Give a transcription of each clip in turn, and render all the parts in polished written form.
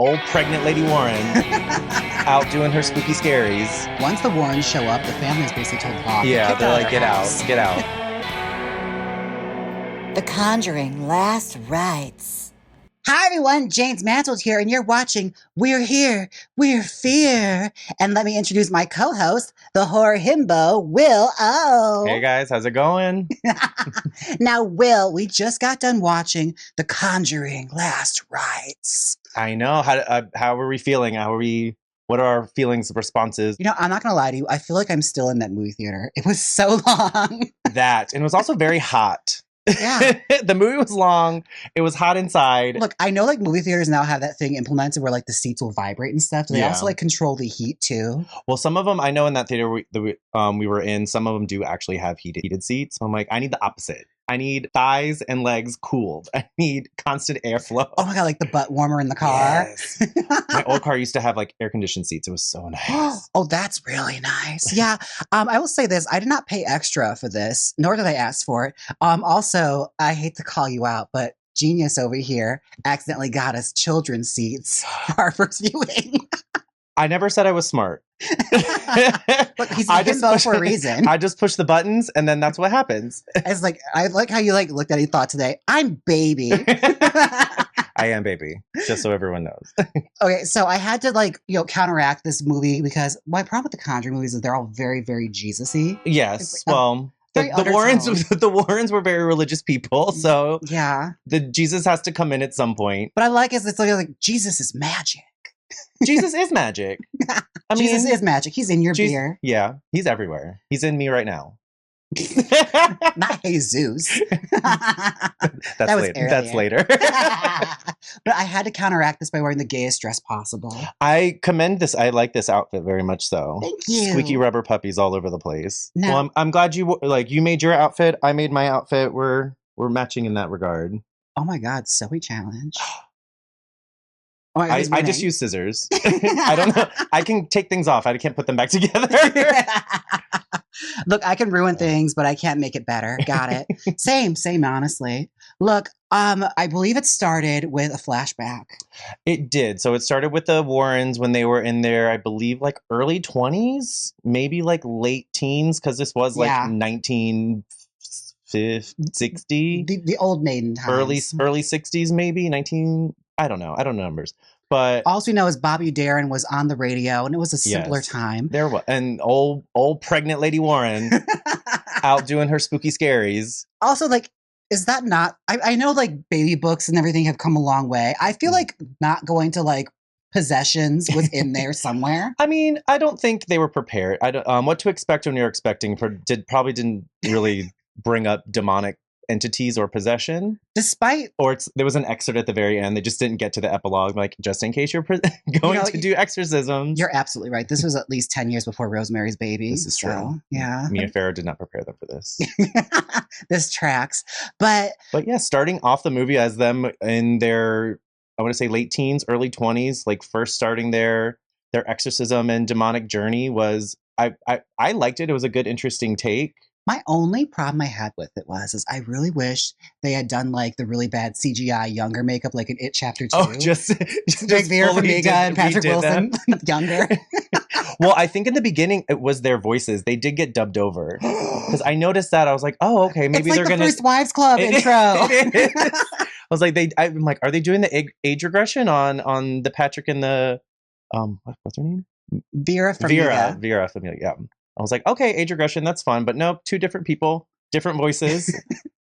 Old pregnant Lady Warren out doing her spooky scaries. Once the Warrens show up, the family's basically told off. Yeah, they're like, get out, get out. The Conjuring Last Rites. Hi everyone, Jaymes Mansfield here, and you're watching We're Here, We're Fear. And let me introduce my co-host, the horror himbo, Will O. Hey guys, how's it going? Now, Will, we just got done watching The Conjuring Last Rites. I know. How are we feeling? What are our feelings, responses? You know, I'm not going to lie to you. I feel like I'm still in that movie theater. It was so long. And it was also very hot. Yeah. The movie was long. It was hot inside. Look, I know like movie theaters now have that thing implemented where like the seats will vibrate and stuff. Do they also like control the heat too? Well, some of them, I know in that theater we were in, some of them do actually have heated seats. So I'm like, I need the opposite. I need thighs and legs cooled. I need constant airflow. Oh my God, like the butt warmer in the car. Yes. My old car used to have like air conditioned seats. It was so nice. Oh, that's really nice. Yeah. I will say this. I did not pay extra for this, nor did I ask for it. Also, I hate to call you out, but Genius over here accidentally got us children's seats for our first viewing. I never said I was smart. Look, he's a himbo for a reason. I just push the buttons and then that's what happens. It's like, I like how you like looked at it and thought today, I'm baby. I am baby, just so everyone knows. Okay, so I had to counteract this movie because my problem with the Conjuring movies is they're all very, very Jesus-y. Yes, well, the Warrens were very religious people, so yeah, the Jesus has to come in at some point. But I like it. It's like Jesus is magic. Jesus is magic. Jesus is magic. He's in your beer. Yeah, he's everywhere. He's in me right now. Not Jesus. That's later. But I had to counteract this by wearing the gayest dress possible. I commend this. I like this outfit very much so. Thank you. Squeaky rubber puppies all over the place. No. Well, I'm glad you made your outfit. I made my outfit. We're matching in that regard. Oh my God, Sewing challenge. Oh, I just use scissors. I don't know. I can take things off. I can't put them back together. Look, I can ruin things, but I can't make it better. Got it. Same, honestly. Look, I believe it started with a flashback. It did. So it started with the Warrens when they were in their, I believe, like early 20s, maybe like late teens, because this was like 1960. The old maiden times. Early 60s, maybe. I don't know numbers. But all we know is Bobby Darin was on the radio, and it was a simpler time. There was and old pregnant Lady Warren out doing her spooky scaries. Also, like, is that not? I know like baby books and everything have come a long way. I feel like not going to like possessions was in there somewhere. I mean, I don't think they were prepared. I don't. What to expect when you're expecting probably didn't really bring up demonic entities or possession, there was an excerpt at the very end. They just didn't get to the epilogue, like just in case you're going to do exorcisms. You're absolutely right. This was at least 10 years before Rosemary's Baby. This is true. Yeah, Mia Farrow did not prepare them for this. This tracks, but yeah, starting off the movie as them in their, I want to say late teens, early 20s, like first starting their exorcism and demonic journey was I liked it. It was a good, interesting take. My only problem I had with it is I really wish they had done like the really bad CGI younger makeup, like in It Chapter 2. Oh, just like Vera Farmiga and Patrick Wilson younger. Well, I think in the beginning it was their voices. They did get dubbed over because I noticed that. I was like, oh, okay, maybe they're gonna. First Wives Club intro. I was like, I'm like, are they doing the age regression on the Patrick and the what's her name? Vera Farmiga. Vera Farmiga. Yeah. I was like, okay, age regression, that's fun. But no, two different people, different voices,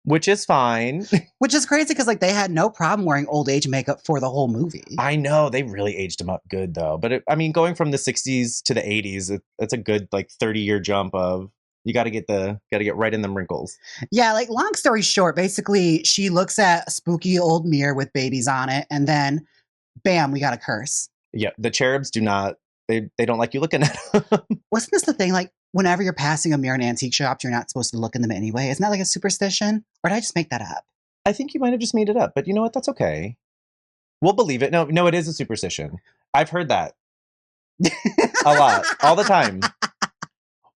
which is fine. Which is crazy because like they had no problem wearing old age makeup for the whole movie. I know. They really aged them up good, though. But going from the 60s to the 80s, it's a good like 30-year jump of you got to get right in them wrinkles. Yeah, like long story short, basically she looks at a spooky old mirror with babies on it and then bam, we got a curse. Yeah, the cherubs do not. They don't like you looking at them. Wasn't this the thing? Like, whenever you're passing a mirror in antique shops, you're not supposed to look in them anyway. Isn't that like a superstition? Or did I just make that up? I think you might have just made it up. But you know what? That's okay. We'll believe it. No, it is a superstition. I've heard that. A lot. All the time.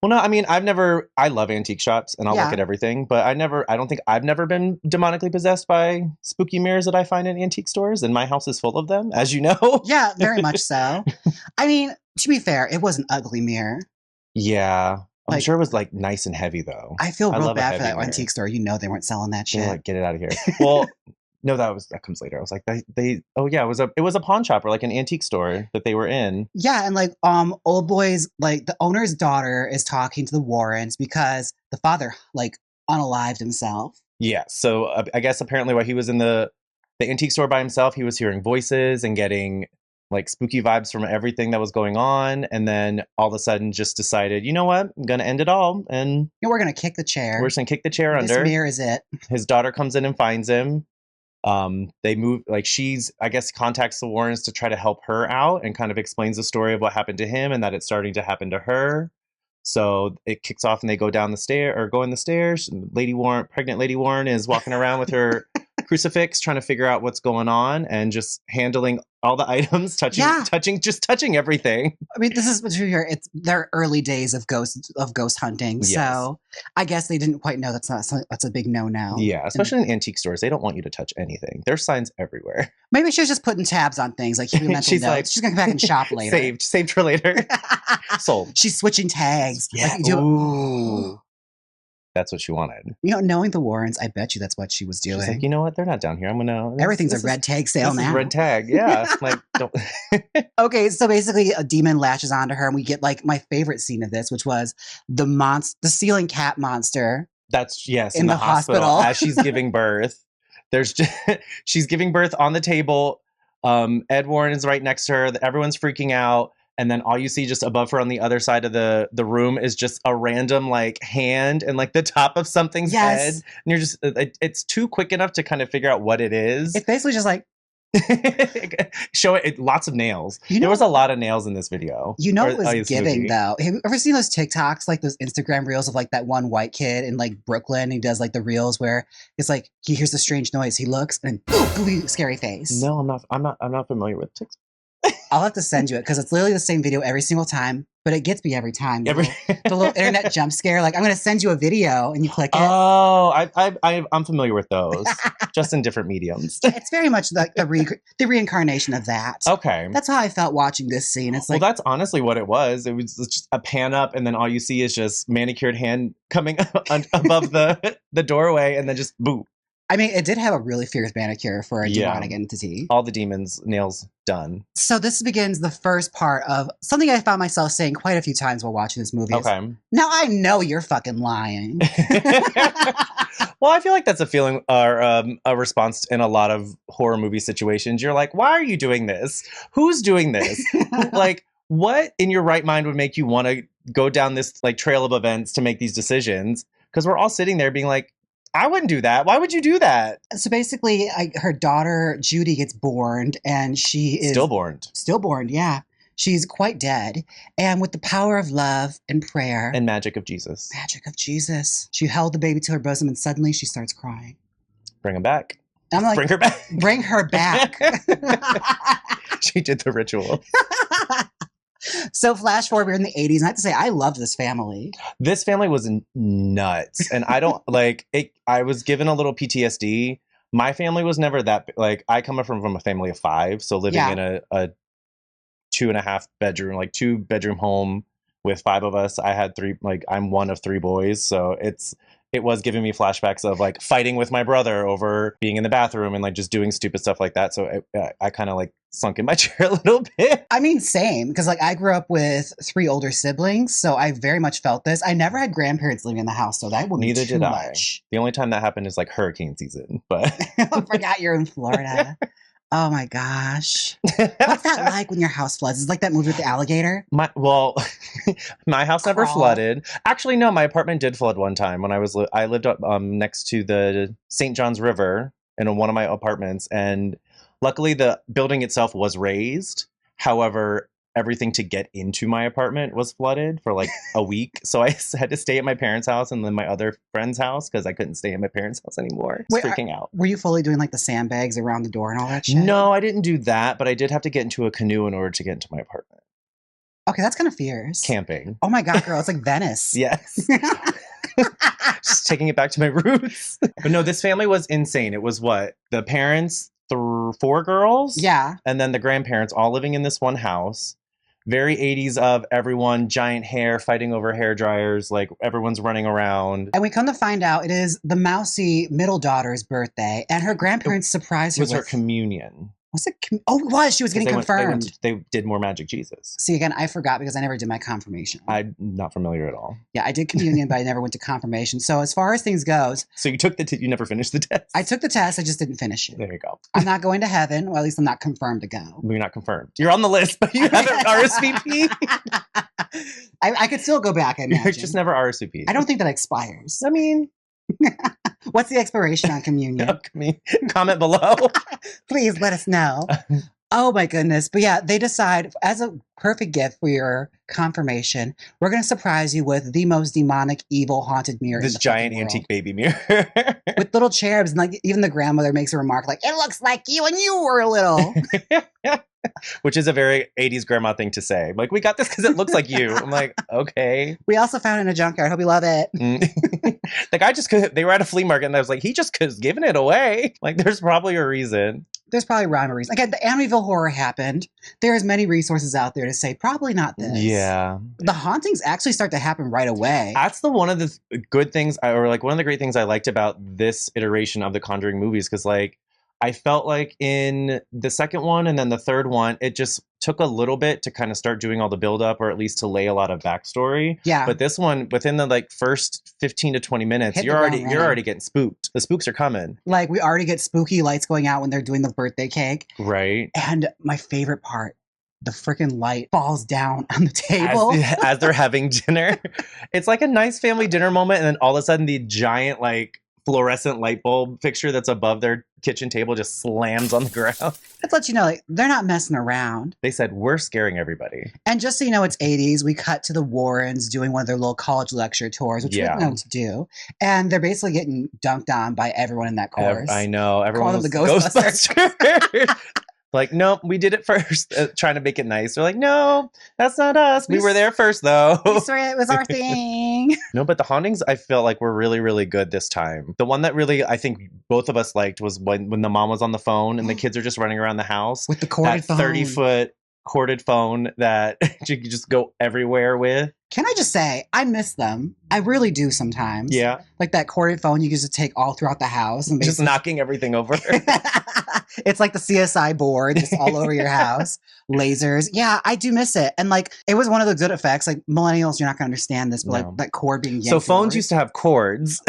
Well, no, I mean, I love antique shops and I'll look at everything, but I don't think I've never been demonically possessed by spooky mirrors that I find in antique stores, and my house is full of them, as you know. Yeah, very much so. I mean, to be fair, it was an ugly mirror. Yeah. I'm sure it was like nice and heavy though. I feel real bad for that antique store. You know they weren't selling that shit. They're like, get it out of here. Well, no, that comes later. I was like, it was a pawn shop or like an antique store that they were in. Yeah, and like old boys, like the owner's daughter is talking to the Warrens because the father like unalived himself. Yeah, so I guess apparently while he was in the antique store by himself, he was hearing voices and getting like spooky vibes from everything that was going on, and then all of a sudden just decided, you know what, I'm gonna end it all, and we're gonna kick the chair. We're just gonna kick the chair under. This mirror is it. His daughter comes in and finds him. They move, like she's, I guess, contacts the Warrens to try to help her out and kind of explains the story of what happened to him and that it's starting to happen to her. So it kicks off and they go down the stair or go in the stairs. And pregnant Lady Warren is walking around with her crucifix, trying to figure out what's going on and just handling all the items, touching everything. I mean, this is what you hear. It's their early days of ghost hunting. Yes. So I guess they didn't quite know that's a big no. Yeah, especially in antique stores, they don't want you to touch anything. There's signs everywhere. Maybe she was just putting tabs on things, like keeping mental notes. Like, she's gonna come back and shop later. Saved for later. Sold. She's switching tags. Yeah. Like, ooh. That's what she wanted. You know, knowing the Warrens, I bet you that's what she was doing. She's like, you know what? They're not down here. I'm gonna. Everything's a red tag sale now. Red tag, yeah. Like, don't. Okay, so basically, a demon latches onto her, and we get like my favorite scene of this, which was the ceiling cat monster. That's in the hospital as she's giving birth. She's giving birth on the table. Ed Warren is right next to her. Everyone's freaking out. And then all you see just above her on the other side of the room is just a random like hand and like the top of something's head. And you're just, it's too quick enough to kind of figure out what it is. It's basically just like. Show it lots of nails. There was a lot of nails in this video. You know what was giving though? Have you ever seen those TikToks, like those Instagram reels of like that one white kid in like Brooklyn? He does like the reels where it's like he hears a strange noise, he looks and ooh, scary face. No, I'm not familiar with TikTok. I'll have to send you it because it's literally the same video every single time, but it gets me every time. The little internet jump scare. Like, I'm going to send you a video and you click it. Oh, I'm familiar with those, just in different mediums. It's very much like the reincarnation of that. Okay. That's how I felt watching this scene. It's like, well, that's honestly what it was. It was just a pan up and then all you see is just manicured hand coming above the doorway and then just boop. I mean, it did have a really fierce manicure for a demonic entity. All the demons' nails done. So this begins the first part of something I found myself saying quite a few times while watching this movie. Okay. Now I know you're fucking lying. Well, I feel like that's a feeling or a response in a lot of horror movie situations. You're like, why are you doing this? Who's doing this? Like, what in your right mind would make you want to go down this like trail of events to make these decisions? Because we're all sitting there being like, I wouldn't do that. Why would you do that? So basically, her daughter, Judy, gets born, and she is... Stillborn, yeah. She's quite dead. And with the power of love and prayer... And magic of Jesus. She held the baby to her bosom, and suddenly she starts crying. Bring him back. I'm like, bring her back. Bring her back. She did the ritual. So flash forward, we're in the 80s, and I have to say, I loved this family. This family was nuts, and I don't like it. I was given a little PTSD. My family was never that like. I come from a family of 5, so living in a 2.5 bedroom, like 2-bedroom home with 5 of us. I had 3. Like I'm one of 3 boys, so it was giving me flashbacks of like fighting with my brother over being in the bathroom and like just doing stupid stuff like that. So I kind of like sunk in my chair a little bit. I mean, same, because like I grew up with 3 older siblings, so I very much felt this. I never had grandparents living in the house, so that would be too much. The only time that happened is like hurricane season, but I forgot you're in Florida. Oh my gosh. What's that like when your house floods? Is it like that movie with the alligator? My house never flooded. Actually, no, my apartment did flood one time when I lived up next to the St. John's River in one of my apartments, and luckily the building itself was raised. However, everything to get into my apartment was flooded for like a week. So I had to stay at my parents' house and then my other friend's house because I couldn't stay at my parents' house anymore. Freaking out. Were you fully doing like the sandbags around the door and all that shit? No, I didn't do that, but I did have to get into a canoe in order to get into my apartment. Okay, that's kind of fierce. Camping. Oh my God, girl. It's like Venice. Yes. Just taking it back to my roots. But no, this family was insane. It was what? The parents, 4 girls? Yeah. And then the grandparents all living in this one house. Very 80s of everyone, giant hair, fighting over hair dryers, like everyone's running around. And we come to find out it is the mousy middle daughter's birthday, and her grandparents surprised her It was her communion. Was it? Oh, it was. She was getting confirmed. They did more Magic Jesus. See, again, I forgot because I never did my confirmation. I'm not familiar at all. Yeah, I did communion, but I never went to confirmation. So as far as things goes. So you took you never finished the test? I took the test. I just didn't finish it. There you go. I'm not going to heaven. Well, at least I'm not confirmed to go. You're not confirmed. You're on the list, but you haven't RSVP. I could still go back, I imagine. You're just never RSVP. I don't think that expires. I mean... What's the expiration on communion? Comment below. Please let us know. Oh my goodness. But yeah, they decide as a perfect gift for your confirmation, we're going to surprise you with the most demonic, evil, haunted mirror. This giant antique baby mirror. With little cherubs. And like even the grandmother makes a remark like, it looks like you when you were little. Which is a very 80s grandma thing to say. Like, we got this because it looks like you. I'm like, okay. We also found it in a junkyard. Hope you love it. The guy they were at a flea market and I was like, he just was giving it away. Like, there's probably a reason. There's probably a rhyme or reason. Again, the Amityville horror happened. There's many resources out there to say probably not this. Yeah. The hauntings actually start to happen right away. That's one of the good things, or like one of the great things I liked about this iteration of the Conjuring movies, because like I felt like in the second one and then the third one, it just took a little bit to kind of start doing all the buildup, or at least to lay a lot of backstory. Yeah. But this one, within the like first 15 to 20 minutes, you're already getting spooked. The spooks are coming. Like we already get spooky lights going out when they're doing the birthday cake. Right. And my favorite part, the freaking light falls down on the table as they're having dinner. It's like a nice family dinner moment, and then all of a sudden the giant like fluorescent light bulb fixture that's above their kitchen table just slams on the ground. Let's let you know, like, they're not messing around. They said, we're scaring everybody. And just so you know, it's 80s. We cut to the Warrens doing one of their little college lecture tours, which we didn't know what to do. And they're basically getting dunked on by everyone in that course. I know. Everyone was the Ghostbusters. Like, nope, we did it first, trying to make it nice. They're like, no, that's not us. We were there first, though. It was our thing. No, but the hauntings, I feel like were really, really good this time. The one that really, I think both of us liked was when the mom was on the phone and the kids are just running around the house. With the corded phone. 30-foot corded phone that you could just go everywhere with. Can I just say, I miss them. I really do sometimes. Yeah. Like that corded phone you can just take all throughout the house. And just knocking everything over. It's like the CSI board just all over your house. Lasers. Yeah, I do miss it. And like, it was one of the good effects. Like millennials, you're not going to understand this, but like that cord being yanked So phones forward. used to have cords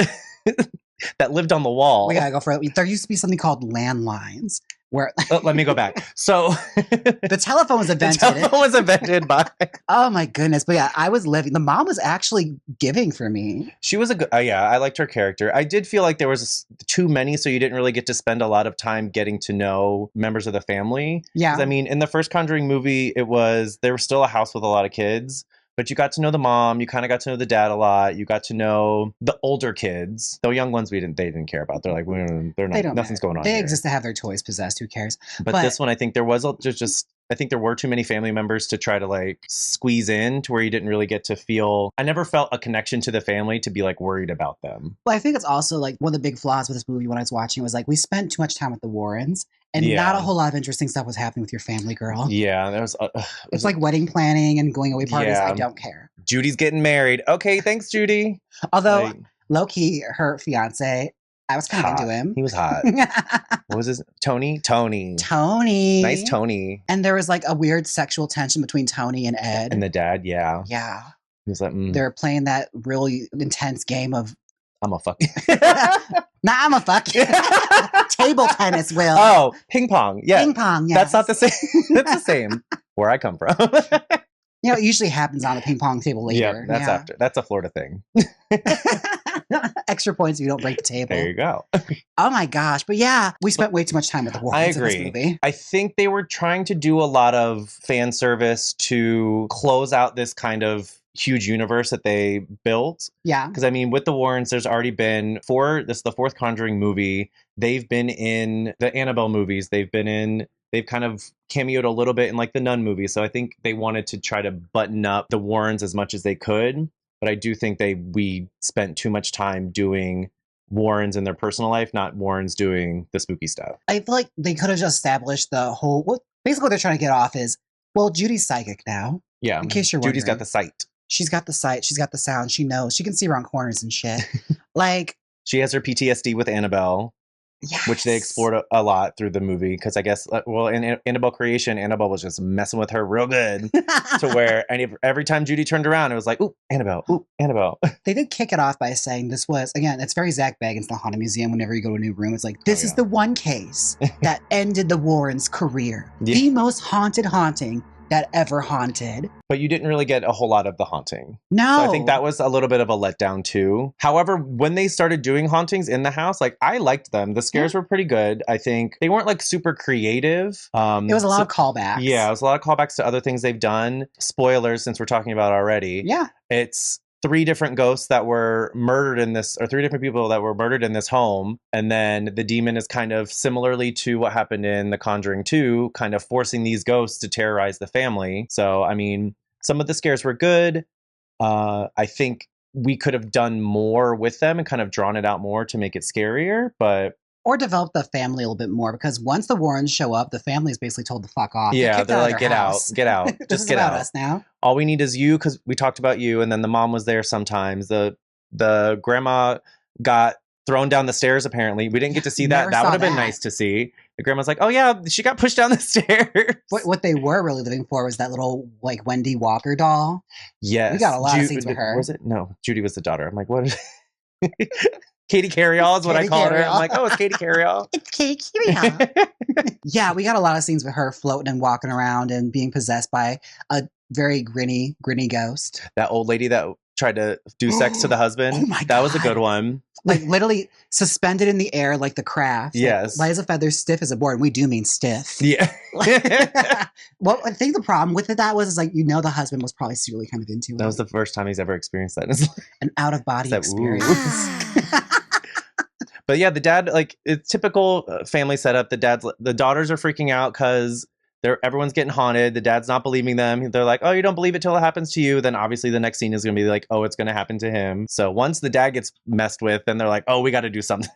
that lived on the wall. We gotta go for it. There used to be something called landlines. Where let me go back. So the telephone was invented. The telephone was invented by. Oh my goodness! But yeah, I was living. The mom was actually giving for me. She was a good. Yeah, I liked her character. I did feel like there was too many, so you didn't really get to spend a lot of time getting to know members of the family. Yeah, I mean, in the first Conjuring movie, there was still a house with a lot of kids. But you got to know the mom. You kind of got to know the dad a lot. You got to know the older kids. The young ones, they didn't care about. They're like, nothing's going on. They here. exist to have their toys possessed. Who cares? But this one, I think there was I think there were too many family members to try to like squeeze in to where you didn't really get to feel. I never felt a connection to the family to be like worried about them. Well, I think it's also like one of the big flaws with this movie when I was watching was like we spent too much time with the Warrens. And not a whole lot of interesting stuff was happening with your family, girl. Yeah, there was. It's like wedding planning and going away parties. Yeah. I don't care. Judy's getting married. Okay, thanks, Judy. Although low-key, her fiance, I was kind of into him. He was hot. What was his Tony? Tony. Nice Tony. And there was like a weird sexual tension between Tony and Ed. And the dad, yeah. Yeah. He was like, They're playing that really intense game of I'm a fuck you. Nah, I'm a fuck you. Table tennis, Will. Oh, ping pong. Yeah. Ping pong, yes. That's not the same. It's the same where I come from. You know, it usually happens on a ping pong table later. Yeah, after. That's a Florida thing. Extra points if you don't break the table. There you go. Oh my gosh. But yeah, we spent way too much time with the Warrens. I agree. In this movie. I think they were trying to do a lot of fan service to close out this kind of huge universe that they built. Yeah. Because I mean, with the Warrens, there's already been this is the fourth Conjuring movie. They've been in the Annabelle movies. They've been in They've kind of cameoed a little bit in like the Nun movie. So I think they wanted to try to button up the Warrens as much as they could. But I do think we spent too much time doing Warrens in their personal life, not Warrens doing the spooky stuff. I feel like they could have just established the whole, basically what they're trying to get off is, well, Judy's psychic now. Yeah. In case you're wondering. Judy's got the sight. She's got the sight. She's got the sound. She knows. She can see around corners and shit. Like. She has her PTSD with Annabelle. Yes. Which they explored a lot through the movie. Because I guess, in Annabelle creation, Annabelle was just messing with her real good. To where every time Judy turned around, it was like, ooh, Annabelle, ooh, Annabelle. They did kick it off by saying this was, again, it's very Zach Bagans, the Haunted Museum. Whenever you go to a new room, it's like, this is the one case that ended the Warrens' career. Yeah. The most haunted haunting that ever haunted. But you didn't really get a whole lot of the haunting. No. So I think that was a little bit of a letdown too. However, when they started doing hauntings in the house, like I liked them. The scares were pretty good. I think they weren't like super creative. It was a lot of callbacks. Yeah, it was a lot of callbacks to other things they've done. Spoilers, since we're talking about it already. Yeah. It's 3 different ghosts that were murdered in this, or 3 different people that were murdered in this home. And then the demon is kind of similarly to what happened in The Conjuring 2, kind of forcing these ghosts to terrorize the family. So, I mean, some of the scares were good. I think we could have done more with them and kind of drawn it out more to make it scarier, but... Or develop the family a little bit more, because once the Warrens show up, the family is basically told to fuck off. Yeah, they're like, get out, get out. Just get out. Us now. All we need is you, because we talked about you, and then the mom was there sometimes. The grandma got thrown down the stairs, apparently. We didn't get to see that. That would have been nice to see. The grandma's like, oh yeah, she got pushed down the stairs. What they were really living for was that little like Wendy Walker doll. Yes. We got a lot of scenes with her. Was it? No, Judy was the daughter. I'm like, what is Katie Carryall is what I called her. I'm like, oh, it's Katie Carryall. It's Katie Carryall. Yeah, we got a lot of scenes with her floating and walking around and being possessed by a very grinny ghost. That old lady that tried to do sex to the husband. Oh my God. That was a good one. Like literally suspended in the air like the Craft. Yes. Like, light as a feather, stiff as a board. And we do mean stiff. Yeah. Well, I think the problem with that was like, the husband was probably secretly kind of into it. That was the first time he's ever experienced that in his life. An out-of-body experience. But yeah, the dad, like, it's typical family setup. The daughters are freaking out because everyone's getting haunted. The dad's not believing them. They're like, oh, you don't believe it till it happens to you. Then obviously the next scene is going to be like, oh, it's going to happen to him. So once the dad gets messed with, then they're like, oh, we got to do something.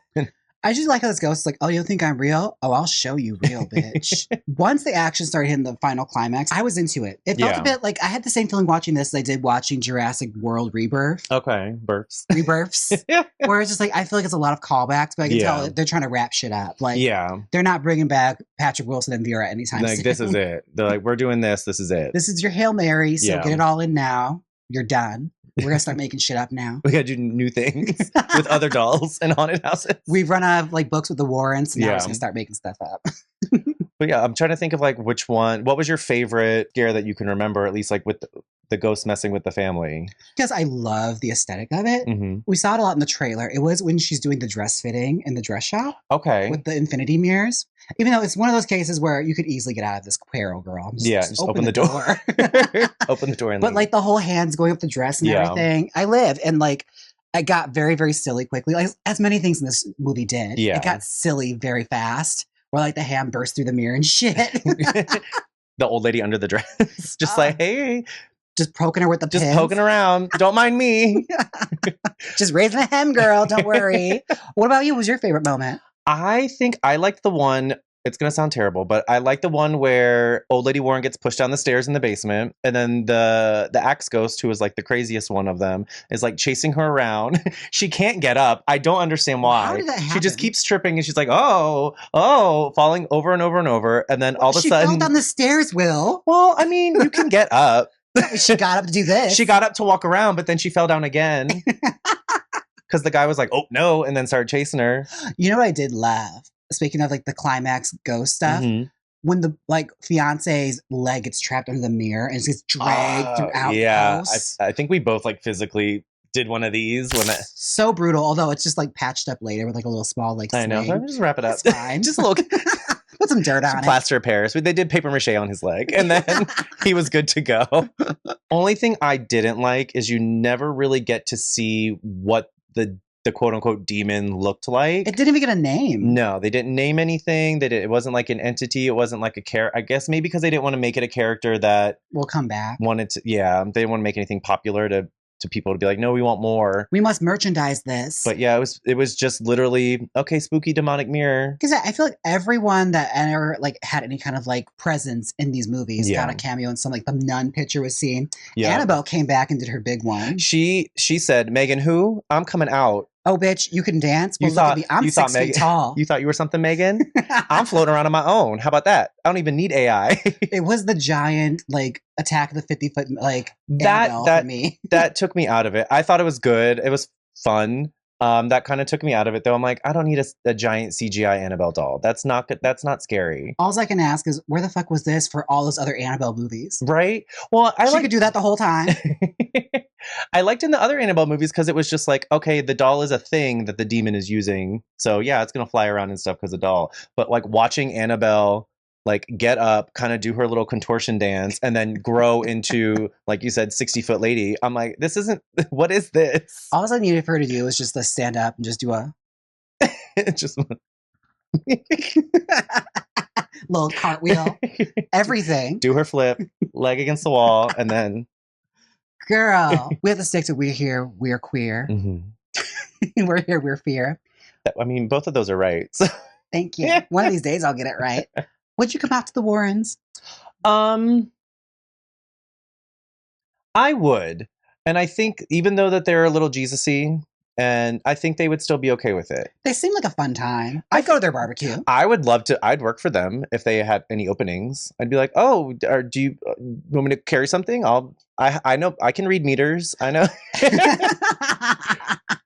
I just like how this ghost is like, oh, you don't think I'm real? Oh, I'll show you real, bitch. Once the action started hitting the final climax, I was into it. It felt a bit like I had the same feeling watching this as I did watching Jurassic World Rebirth. Okay, burps. Rebirths. Where it's just like, I feel like it's a lot of callbacks, but I can tell they're trying to wrap shit up. Like, they're not bringing back Patrick Wilson and Vera anytime soon. Like, this is it. They're like, we're doing this. This is it. This is your Hail Mary, so get it all in now. You're done. We're going to start making shit up now. We got to do new things with other dolls and haunted houses. We've run out of like books with the Warrens. So now we're just going to start making stuff up. But yeah, I'm trying to think of like which one. What was your favorite scare that you can remember, at least like with the ghost messing with the family? Because I love the aesthetic of it. Mm-hmm. We saw it a lot in the trailer. It was when she's doing the dress fitting in the dress shop. Okay. With the infinity mirrors. Even though it's one of those cases where you could easily get out of this Quero girl. Just open the door. Open the door. And but like the whole hands going up the dress and everything. I lived. And like, I got very, very silly quickly. Like, as many things in this movie did. Yeah. It got silly very fast. Where like the hand burst through the mirror and shit. The old lady under the dress. Just like, hey. Just poking her with the pins. Just poking around. Don't mind me. Just raising a hem, girl. Don't worry. What about you? What was your favorite moment? I think I liked the one, it's going to sound terrible, but I like the one where old lady Warren gets pushed down the stairs in the basement. And then the axe ghost, who is like the craziest one of them, is like chasing her around. She can't get up. I don't understand why. How did that happen? She just keeps tripping and she's like, oh, falling over and over and over. And then all of a sudden. She fell down the stairs, Will. Well, I mean, you can get up. She got up to do this. She got up to walk around, but then she fell down again. Because the guy was like, oh, no, and then started chasing her. You know what I did love? Speaking of like the climax ghost stuff, when the like fiance's leg gets trapped under the mirror and it's just dragged throughout the house. I think we both like physically did one of these. So brutal, although it's just like patched up later with like a little small like I know, just wrap it up. It's fine. Just a little... Put some dirt on it. Plaster of Paris. They did paper mache on his leg, and then he was good to go. Only thing I didn't like is you never really get to see what the the quote unquote demon looked like. It didn't even get a name. No, they didn't name anything. It wasn't like an entity. It wasn't like a character. I guess maybe because they didn't want to make it a character that will come back. Wanted to, yeah. They didn't want to make anything popular to people to be like, no, we want more. We must merchandise this. But yeah, it was just literally, okay, spooky demonic mirror. Because I feel like everyone that ever like had any kind of like presence in these movies got a cameo in some, like the nun picture was seen. Yeah. Annabelle came back and did her big one. She said, Megan, who? I'm coming out. Oh, bitch, you can dance? Well, look at me. I'm 6 feet tall. You thought you were something, Megan? I'm floating around on my own. How about that? I don't even need AI. It was the giant, like, Attack of the 50-foot, like, Annabelle for me. That took me out of it. I thought it was good. It was fun. That kind of took me out of it, though. I'm like, I don't need a giant CGI Annabelle doll. That's not good. That's not scary. All I can ask is, where the fuck was this for all those other Annabelle movies? Right? Well, she could do that the whole time. I liked in the other Annabelle movies because it was just like, okay, the doll is a thing that the demon is using. So yeah, it's going to fly around and stuff because of the doll. But like watching Annabelle like get up, kind of do her little contortion dance and then grow into, like you said, 60-foot lady. I'm like, this isn't, what is this? All I needed for her to do was just to stand up and just do a just little cartwheel, everything. Do her flip, leg against the wall, and then girl, we have to stick to we're here, we're queer. Mm-hmm. We're here, we're fear. I mean, both of those are right. So. Thank you. One of these days I'll get it right. Would you come out to the Warrens? I would. And I think even though that they're a little Jesus-y, and I think they would still be okay with it. They seem like a fun time. I'd go to their barbecue. I would love to. I'd work for them if they had any openings. I'd be like, oh, do you want me to carry something? I know I can read meters. I know.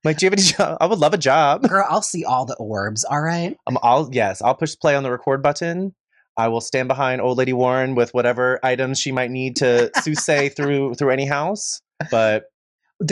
Like, do you have any job? I would love a job. Girl, I'll see all the orbs. All right. I'll push play on the record button. I will stand behind Old Lady Warren with whatever items she might need to soothsay through any house. But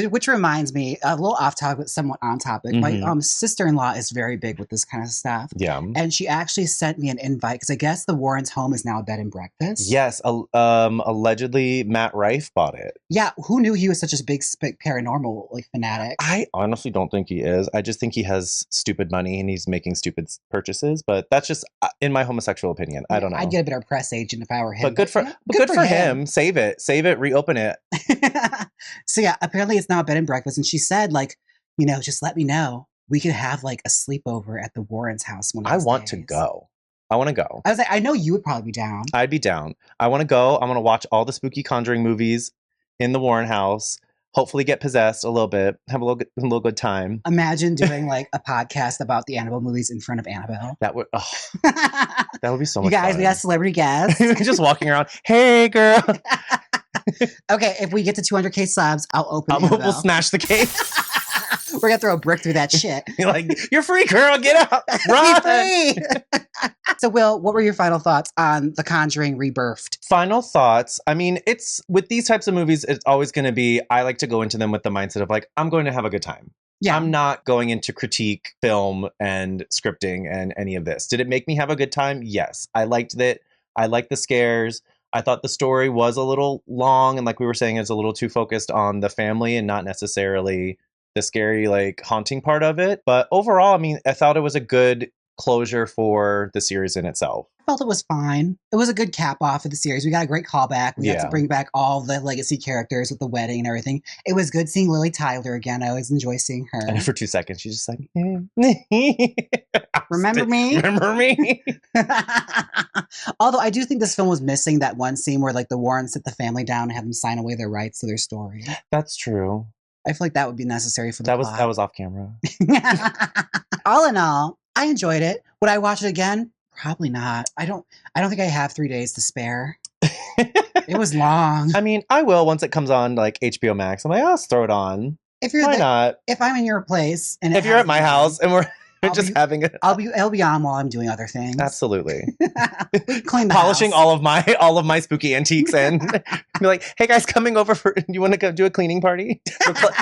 which reminds me, a little off topic, but somewhat on topic. Mm-hmm. My sister-in-law is very big with this kind of stuff. Yeah. And she actually sent me an invite because I guess the Warrens' home is now a bed and breakfast. Yes. Allegedly, Matt Rife bought it. Yeah. Who knew he was such a big paranormal fanatic? I honestly don't think he is. I just think he has stupid money and he's making stupid purchases. But that's just in my homosexual opinion. I don't know. I'd get a better press agent if I were him. But good for him. Save it. Reopen it. So yeah, apparently it's now a bed and breakfast. And she said, like, just let me know. We could have like a sleepover at the Warrens' house one of these days. To go. I want to go. I was like, I know you would probably be down. I'd be down. I want to go. I want to watch all the spooky Conjuring movies in the Warren house. Hopefully get possessed a little bit. Have a little good time. Imagine doing like a podcast about the Annabelle movies in front of Annabelle. That would be so much fun. You guys, we got celebrity guests. Just walking around. Hey, girl. Okay, if we get to 200K subs, I'll open it. We'll smash the case. We're going to throw a brick through that shit. You're like, you're free, girl. Get out. Run. Be free. So, Will, what were your final thoughts on The Conjuring Rebirthed? Final thoughts. I mean, it's with these types of movies, it's always going to be, I like to go into them with the mindset of like, I'm going to have a good time. Yeah. I'm not going into critique film and scripting and any of this. Did it make me have a good time? Yes. I liked it. I liked the scares. I thought the story was a little long. And like we were saying, it's a little too focused on the family and not necessarily the scary, like haunting part of it. But overall, I mean, I thought it was a good closure for the series in itself. I felt it was fine. It was a good cap off of the series. We got a great callback. We got to bring back all the legacy characters with the wedding and everything. It was good seeing Lily Tyler again. I always enjoy seeing her. And for 2 seconds, she's just like, remember me? Remember me? Although I do think this film was missing that one scene where like the Warrens sit the family down and have them sign away their rights to their story. That's true. I feel like that would be necessary for the plot. That was off camera. All in all, I enjoyed it. Would I watch it again? Probably not. I don't think I have 3 days to spare. It was long. I mean, I will once it comes on like HBO Max. I'm like, I'll just throw it on. Why not? If I'm in your place and if you're at my house and we're having it, it'll be on while I'm doing other things. Absolutely. Clean the polishing house. all of my spooky antiques and be like, hey guys, coming over for, you want to go do a cleaning party?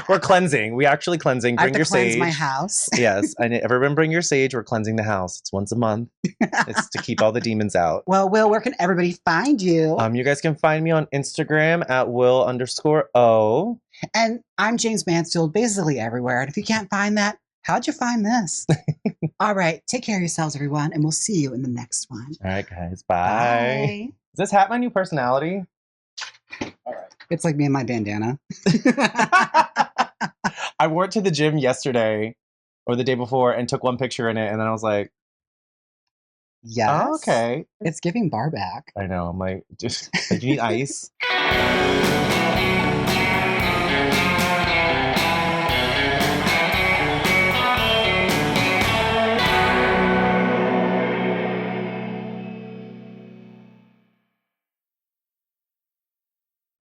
We're cleansing. We actually cleansing. Bring your sage. My house. Yes. Everyone bring your sage. We're cleansing the house. It's once a month. It's to keep all the demons out. Well, Will, where can everybody find you? You guys can find me on Instagram at Will_O. And I'm Jaymes Mansfield, basically everywhere. And if you can't find that, How'd you find this? All right. Take care of yourselves, everyone, and we'll see you in the next one. All right, guys. Bye. Is this hat my new personality? All right. It's like me and my bandana. I wore it to the gym yesterday or the day before and took one picture in it. And then I was like, yes. oh, okay. It's giving bar back. I know. I'm like, just like, you need ice.